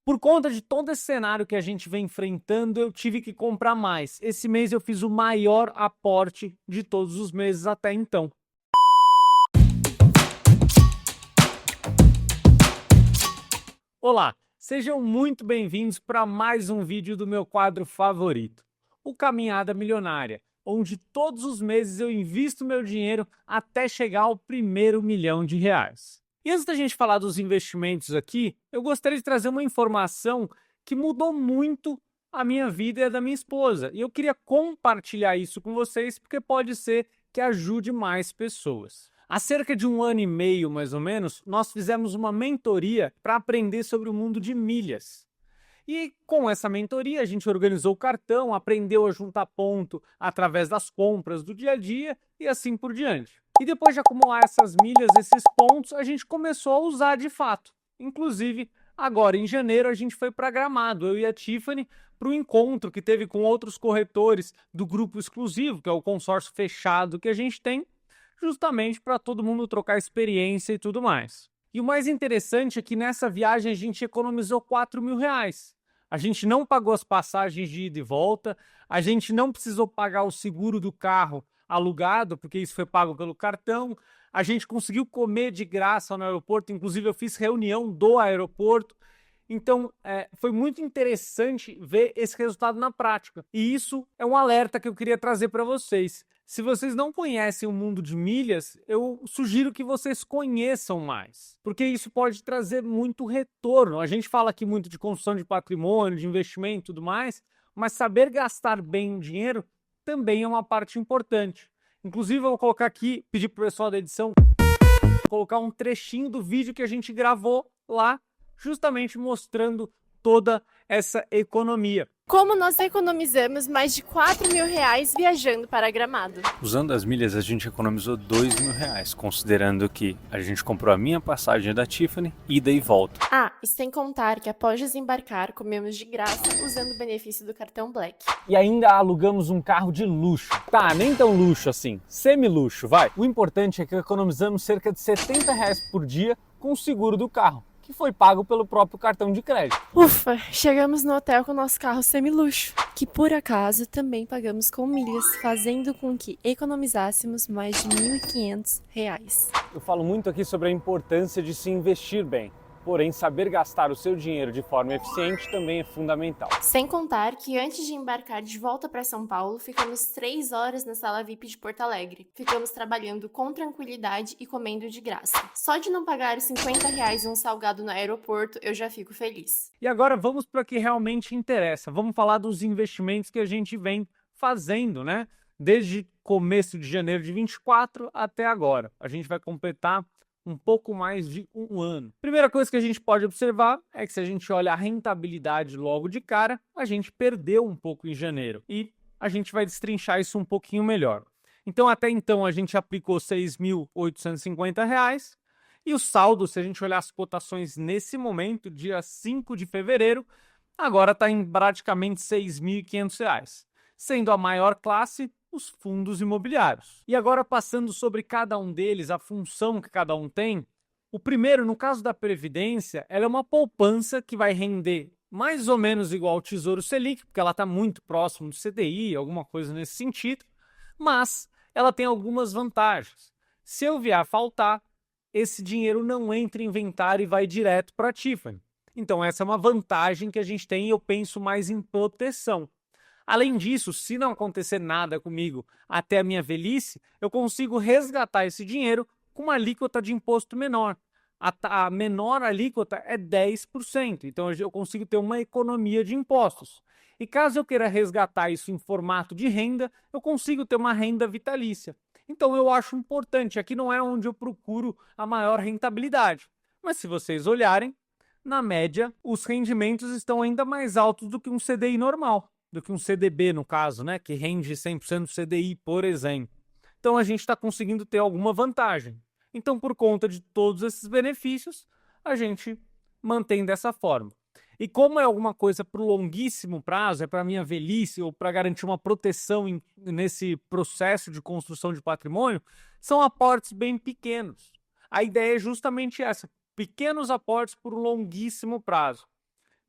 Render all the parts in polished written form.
Por conta de todo esse cenário que a gente vem enfrentando, eu tive que comprar mais. Esse mês eu fiz o maior aporte de todos os meses até então. Olá, sejam muito bem-vindos para mais um vídeo do meu quadro favorito, o Caminhada Milionária, onde todos os meses eu invisto meu dinheiro até chegar ao primeiro milhão de reais. E antes da gente falar dos investimentos aqui, eu gostaria de trazer uma informação que mudou muito a minha vida e a da minha esposa. E eu queria compartilhar isso com vocês porque pode ser que ajude mais pessoas. Há cerca de 1 ano e meio, mais ou menos, nós fizemos uma mentoria para aprender sobre o mundo de milhas. E com essa mentoria a gente organizou o cartão, aprendeu a juntar ponto através das compras do dia a dia e assim por diante. E depois de acumular essas milhas, esses pontos, a gente começou a usar de fato. Inclusive, agora em janeiro a gente foi para Gramado, eu e a Tiffany, para o encontro que teve com outros corretores do grupo exclusivo, que é o consórcio fechado que a gente tem, justamente para todo mundo trocar experiência e tudo mais. E o mais interessante é que nessa viagem a gente economizou 4 mil reais. A gente não pagou as passagens de ida e volta, a gente não precisou pagar o seguro do carro alugado, porque isso foi pago pelo cartão, a gente conseguiu comer de graça no aeroporto, inclusive eu fiz reunião do aeroporto. Então, foi muito interessante ver esse resultado na prática. E isso é um alerta que eu queria trazer para vocês. Se vocês não conhecem o mundo de milhas, eu sugiro que vocês conheçam mais, porque isso pode trazer muito retorno. A gente fala aqui muito de construção de patrimônio, de investimento e tudo mais, mas saber gastar bem o dinheiro também é uma parte importante. Inclusive, eu vou colocar aqui, pedir para o pessoal da edição colocar um trechinho do vídeo que a gente gravou lá, justamente mostrando toda essa economia. Como nós economizamos mais de 4 mil reais viajando para Gramado. Usando as milhas a gente economizou 2 mil reais, considerando que a gente comprou a minha passagem da Tiffany, ida e volta. Ah, e sem contar que após desembarcar comemos de graça usando o benefício do cartão Black. E ainda alugamos um carro de luxo. Tá, nem tão luxo assim, semi-luxo, vai. O importante é que economizamos cerca de 70 reais por dia com o seguro do carro, que foi pago pelo próprio cartão de crédito. Ufa, chegamos no hotel com o nosso carro semi-luxo, que por acaso também pagamos com milhas, fazendo com que economizássemos mais de 1.500 reais. Eu falo muito aqui sobre a importância de se investir bem. Porém, saber gastar o seu dinheiro de forma eficiente também é fundamental. Sem contar que antes de embarcar de volta para São Paulo, ficamos 3 horas na sala VIP de Porto Alegre. Ficamos trabalhando com tranquilidade e comendo de graça. Só de não pagar os 50 reais um salgado no aeroporto, eu já fico feliz. E agora vamos para o que realmente interessa. Vamos falar dos investimentos que a gente vem fazendo, né? Desde começo de janeiro de 24 até agora. A gente vai completar um pouco mais de 1 ano. Primeira coisa que a gente pode observar é que se a gente olha a rentabilidade logo de cara, a gente perdeu um pouco em janeiro e a gente vai destrinchar isso um pouquinho melhor. Então, até então, a gente aplicou R$ 6.850 e o saldo, se a gente olhar as cotações nesse momento, dia 5 de fevereiro, agora está em praticamente R$ 6.500, sendo a maior classe os fundos imobiliários. E agora passando sobre cada um deles, a função que cada um tem, o primeiro, no caso da Previdência, ela é uma poupança que vai render mais ou menos igual ao Tesouro Selic, porque ela está muito próximo do CDI, alguma coisa nesse sentido, mas ela tem algumas vantagens. Se eu vier a faltar, esse dinheiro não entra em inventário e vai direto para a Tiffany. Então essa é uma vantagem que a gente tem e eu penso mais em proteção. Além disso, se não acontecer nada comigo até a minha velhice, eu consigo resgatar esse dinheiro com uma alíquota de imposto menor. A menor alíquota é 10%, então eu consigo ter uma economia de impostos. E caso eu queira resgatar isso em formato de renda, eu consigo ter uma renda vitalícia. Então eu acho importante, aqui não é onde eu procuro a maior rentabilidade. Mas se vocês olharem, na média, os rendimentos estão ainda mais altos do que um CDI normal. Do que um CDB, no caso, né, que rende 100% do CDI, por exemplo. Então, a gente está conseguindo ter alguma vantagem. Então, por conta de todos esses benefícios, a gente mantém dessa forma. E como é alguma coisa para o longuíssimo prazo, é para a minha velhice ou para garantir uma proteção nesse processo de construção de patrimônio, são aportes bem pequenos. A ideia é justamente essa, pequenos aportes por um longuíssimo prazo.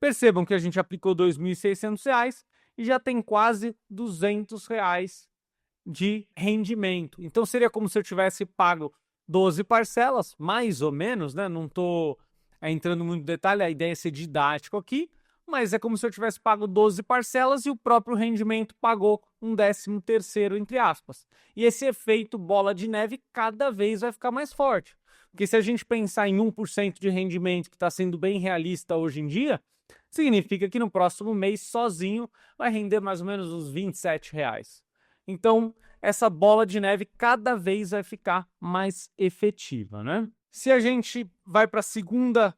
Percebam que a gente aplicou R$ 2.600 e já tem quase R$ 200 de rendimento. Então seria como se eu tivesse pago 12 parcelas, mais ou menos, né? Não estou entrando muito em detalhe, a ideia é ser didático aqui, mas é como se eu tivesse pago 12 parcelas e o próprio rendimento pagou um 13º, entre aspas. E esse efeito bola de neve cada vez vai ficar mais forte. Porque se a gente pensar em 1% de rendimento, que está sendo bem realista hoje em dia, significa que no próximo mês, sozinho, vai render mais ou menos uns R$ 27. Então, essa bola de neve cada vez vai ficar mais efetiva, né? Se a gente vai para a segunda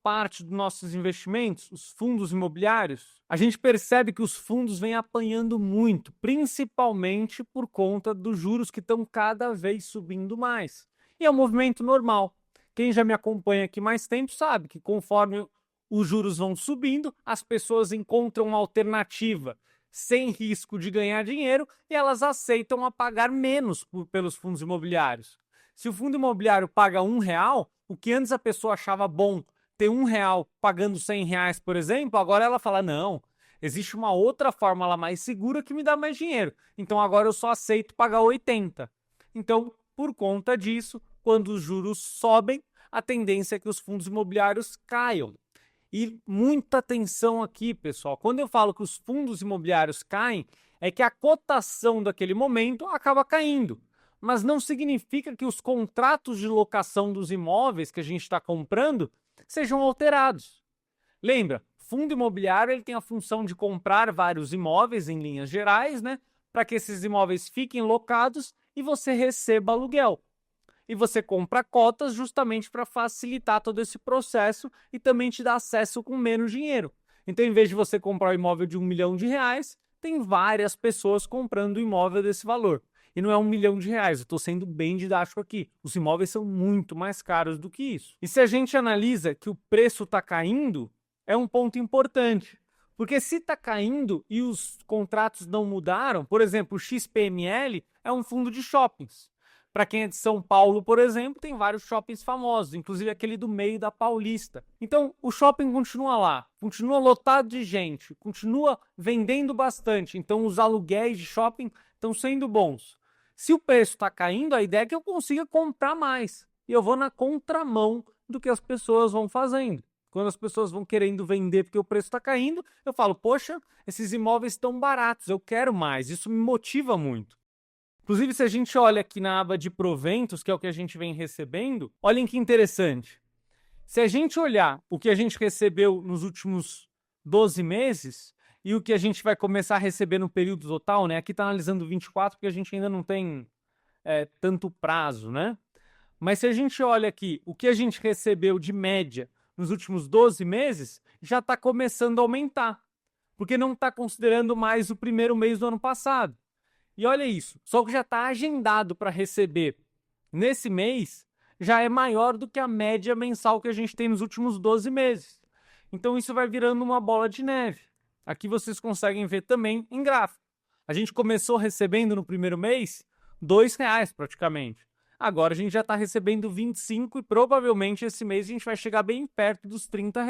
parte dos nossos investimentos, os fundos imobiliários, a gente percebe que os fundos vêm apanhando muito, principalmente por conta dos juros que estão cada vez subindo mais. E é um movimento normal. Quem já me acompanha aqui mais tempo sabe que conforme os juros vão subindo, as pessoas encontram uma alternativa sem risco de ganhar dinheiro e elas aceitam a pagar menos pelos fundos imobiliários. Se o fundo imobiliário paga R$ 1, o que antes a pessoa achava bom ter R$ 1 pagando R$ 100, por exemplo, agora ela fala, não, existe uma outra fórmula mais segura que me dá mais dinheiro, então agora eu só aceito pagar 80. Então, por conta disso, quando os juros sobem, a tendência é que os fundos imobiliários caiam. E muita atenção aqui, pessoal. Quando eu falo que os fundos imobiliários caem, é que a cotação daquele momento acaba caindo. Mas não significa que os contratos de locação dos imóveis que a gente está comprando sejam alterados. Lembra, fundo imobiliário ele tem a função de comprar vários imóveis em linhas gerais, né? Para que esses imóveis fiquem locados e você receba aluguel. E você compra cotas justamente para facilitar todo esse processo e também te dar acesso com menos dinheiro. Então, em vez de você comprar um imóvel de R$ 1 milhão, tem várias pessoas comprando um imóvel desse valor. E não é R$ 1 milhão, eu estou sendo bem didático aqui. Os imóveis são muito mais caros do que isso. E se a gente analisa que o preço está caindo, é um ponto importante. Porque se está caindo e os contratos não mudaram, por exemplo, o XPML é um fundo de shoppings. Para quem é de São Paulo, por exemplo, tem vários shoppings famosos, inclusive aquele do meio da Paulista. Então, o shopping continua lá, continua lotado de gente, continua vendendo bastante. Então, os aluguéis de shopping estão sendo bons. Se o preço está caindo, a ideia é que eu consiga comprar mais. E eu vou na contramão do que as pessoas vão fazendo. Quando as pessoas vão querendo vender porque o preço está caindo, eu falo, poxa, esses imóveis estão baratos, eu quero mais. Isso me motiva muito. Inclusive, se a gente olha aqui na aba de proventos, que é o que a gente vem recebendo, olhem que interessante. Se a gente olhar o que a gente recebeu nos últimos 12 meses e o que a gente vai começar a receber no período total, né? Aqui está analisando 24 porque a gente ainda não tem tanto prazo, né? Mas se a gente olha aqui o que a gente recebeu de média nos últimos 12 meses, já está começando a aumentar, porque não está considerando mais o primeiro mês do ano passado. E olha isso, só que já está agendado para receber nesse mês, já é maior do que a média mensal que a gente tem nos últimos 12 meses. Então isso vai virando uma bola de neve. Aqui vocês conseguem ver também em gráfico. A gente começou recebendo no primeiro mês R$ 2 praticamente. Agora a gente já está recebendo 25 e provavelmente esse mês a gente vai chegar bem perto dos R$ 30.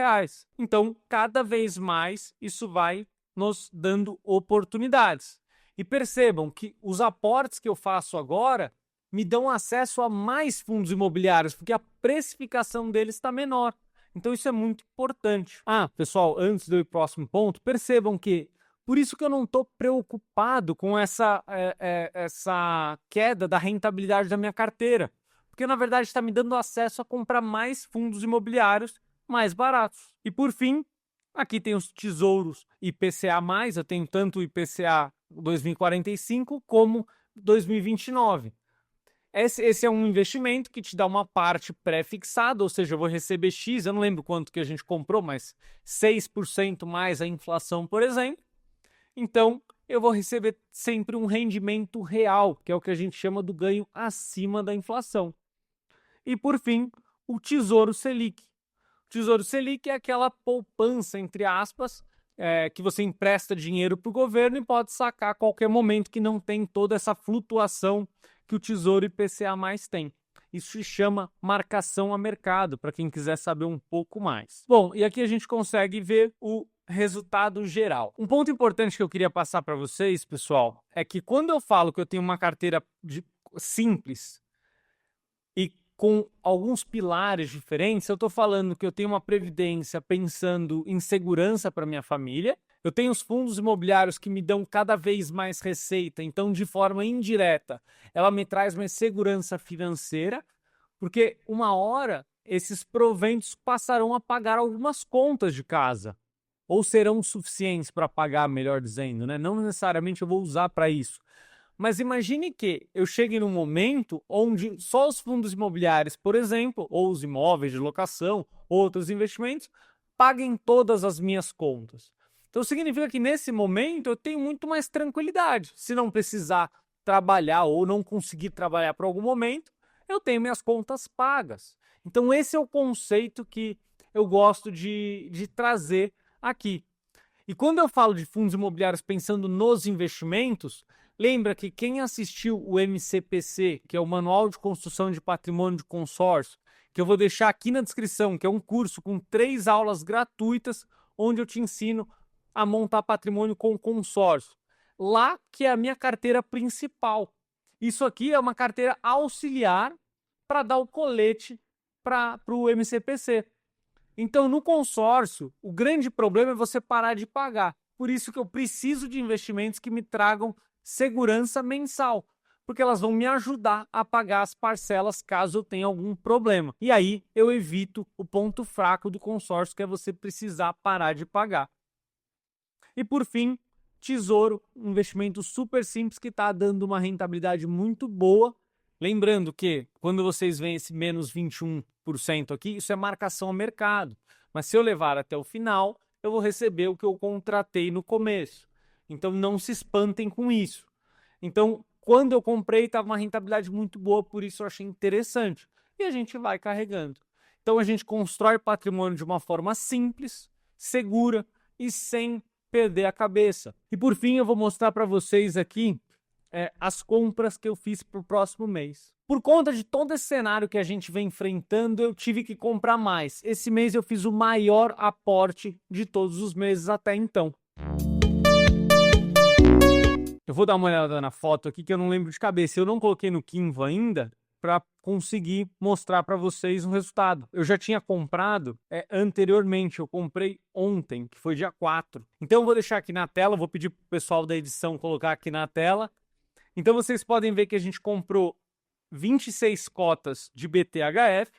Então, cada vez mais isso vai nos dando oportunidades. E percebam que os aportes que eu faço agora me dão acesso a mais fundos imobiliários, porque a precificação deles está menor. Então isso é muito importante. Pessoal, antes de eu ir para o próximo ponto, percebam que por isso que eu não estou preocupado com essa queda da rentabilidade da minha carteira. Porque na verdade está me dando acesso a comprar mais fundos imobiliários mais baratos. E por fim, aqui tem os tesouros IPCA+, eu tenho tanto o IPCA 2045 como 2029. Esse é um investimento que te dá uma parte pré-fixada, ou seja, eu vou receber X, eu não lembro quanto que a gente comprou, mas 6% mais a inflação, por exemplo. Então, eu vou receber sempre um rendimento real, que é o que a gente chama do ganho acima da inflação. E, por fim, o Tesouro Selic. O Tesouro Selic é aquela poupança, entre aspas, que você empresta dinheiro para o governo e pode sacar a qualquer momento, que não tem toda essa flutuação que o Tesouro IPCA+ tem. Isso se chama marcação a mercado, para quem quiser saber um pouco mais. Bom, e aqui a gente consegue ver o resultado geral. Um ponto importante que eu queria passar para vocês, pessoal, é que quando eu falo que eu tenho uma carteira simples e com alguns pilares diferentes, eu estou falando que eu tenho uma previdência pensando em segurança para minha família, eu tenho os fundos imobiliários que me dão cada vez mais receita, então de forma indireta ela me traz mais segurança financeira, porque uma hora esses proventos passarão a pagar algumas contas de casa, ou serão suficientes para pagar, melhor dizendo, né? Não necessariamente eu vou usar para isso. Mas imagine que eu chegue num momento onde só os fundos imobiliários, por exemplo, ou os imóveis de locação, outros investimentos, paguem todas as minhas contas. Então significa que nesse momento eu tenho muito mais tranquilidade. Se não precisar trabalhar ou não conseguir trabalhar por algum momento, eu tenho minhas contas pagas. Então esse é o conceito que eu gosto de trazer aqui. E quando eu falo de fundos imobiliários pensando nos investimentos, lembra que quem assistiu o MCPC, que é o Manual de Construção de Patrimônio de Consórcio, que eu vou deixar aqui na descrição, que é um curso com 3 aulas gratuitas, onde eu te ensino a montar patrimônio com consórcio. Lá que é a minha carteira principal. Isso aqui é uma carteira auxiliar para dar o colete para o MCPC. Então, no consórcio, o grande problema é você parar de pagar. Por isso que eu preciso de investimentos que me tragam segurança mensal, porque elas vão me ajudar a pagar as parcelas caso eu tenha algum problema. E aí eu evito o ponto fraco do consórcio, que é você precisar parar de pagar. E por fim, Tesouro, um investimento super simples que está dando uma rentabilidade muito boa. Lembrando que quando vocês veem esse menos 21% aqui, isso é marcação a mercado. Mas se eu levar até o final, eu vou receber o que eu contratei no começo. Então não se espantem com isso. Então, quando eu comprei, estava uma rentabilidade muito boa, por isso eu achei interessante. E a gente vai carregando. Então a gente constrói patrimônio de uma forma simples, segura e sem perder a cabeça. E por fim, eu vou mostrar para vocês aqui as compras que eu fiz para o próximo mês. Por conta de todo esse cenário que a gente vem enfrentando, eu tive que comprar mais. Esse mês eu fiz o maior aporte de todos os meses até então. Eu vou dar uma olhada na foto aqui que eu não lembro de cabeça. Eu não coloquei no Canva ainda para conseguir mostrar para vocês o resultado. Eu já tinha comprado anteriormente, eu comprei ontem, que foi dia 4. Então eu vou deixar aqui na tela, vou pedir para o pessoal da edição colocar aqui na tela. Então vocês podem ver que a gente comprou 26 cotas de BTHF,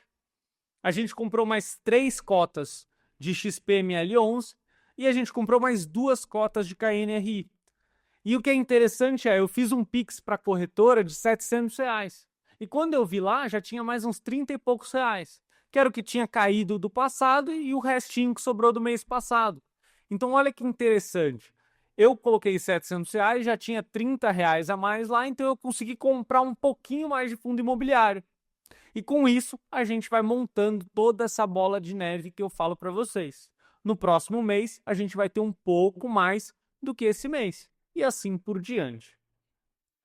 a gente comprou mais 3 cotas de XPML11 e a gente comprou mais 2 cotas de KNRI. E o que é interessante eu fiz um Pix para a corretora de R$700. E quando eu vi lá, já tinha mais uns 30 e poucos reais, que era o que tinha caído do passado e o restinho que sobrou do mês passado. Então olha que interessante. Eu coloquei R$700, já tinha R$30 a mais lá, então eu consegui comprar um pouquinho mais de fundo imobiliário. E com isso, a gente vai montando toda essa bola de neve que eu falo para vocês. No próximo mês, a gente vai ter um pouco mais do que esse mês. E assim por diante.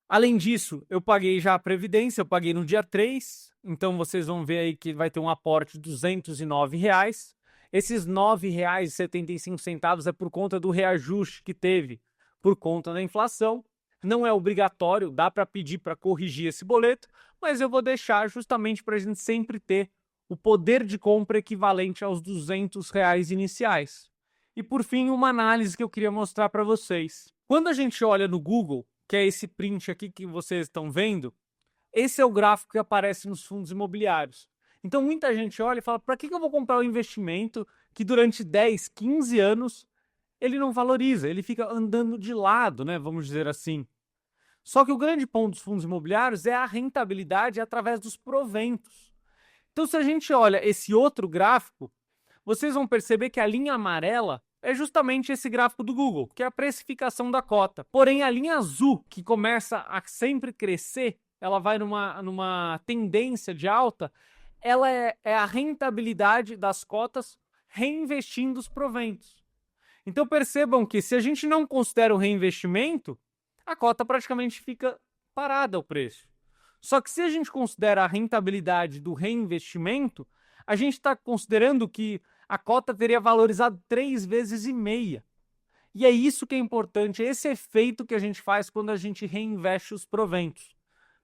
Além disso, eu paguei já a Previdência, eu paguei no dia 3, então vocês vão ver aí que vai ter um aporte de R$209. Esses R$ 9,75 é por conta do reajuste que teve por conta da inflação. Não é obrigatório, dá para pedir para corrigir esse boleto, mas eu vou deixar justamente para a gente sempre ter o poder de compra equivalente aos R$200 iniciais. E por fim, uma análise que eu queria mostrar para vocês. Quando a gente olha no Google, que é esse print aqui que vocês estão vendo, esse é o gráfico que aparece nos fundos imobiliários. Então muita gente olha e fala, para que eu vou comprar um investimento que durante 10, 15 anos ele não valoriza, ele fica andando de lado, né, vamos dizer assim. Só que o grande ponto dos fundos imobiliários é a rentabilidade através dos proventos. Então se a gente olha esse outro gráfico, vocês vão perceber que a linha amarela é justamente esse gráfico do Google, que é a precificação da cota. Porém, a linha azul, que começa a sempre crescer, ela vai numa tendência de alta, ela é a rentabilidade das cotas reinvestindo os proventos. Então percebam que se a gente não considera o reinvestimento, a cota praticamente fica parada o preço. Só que se a gente considera a rentabilidade do reinvestimento, a gente está considerando que a cota teria valorizado 3,5 vezes. E é isso que é importante, esse efeito que a gente faz quando a gente reinveste os proventos,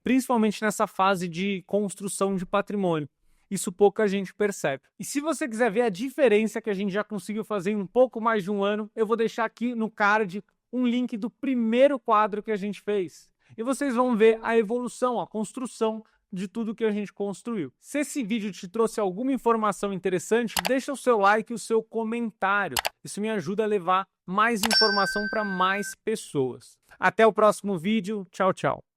principalmente nessa fase de construção de patrimônio. Isso pouca gente percebe. E se você quiser ver a diferença que a gente já conseguiu fazer em um pouco mais de um ano, eu vou deixar aqui no card um link do primeiro quadro que a gente fez. E vocês vão ver a evolução, a construção de tudo que a gente construiu. Se esse vídeo te trouxe alguma informação interessante, deixa o seu like e o seu comentário. Isso me ajuda a levar mais informação para mais pessoas. Até o próximo vídeo. Tchau, tchau.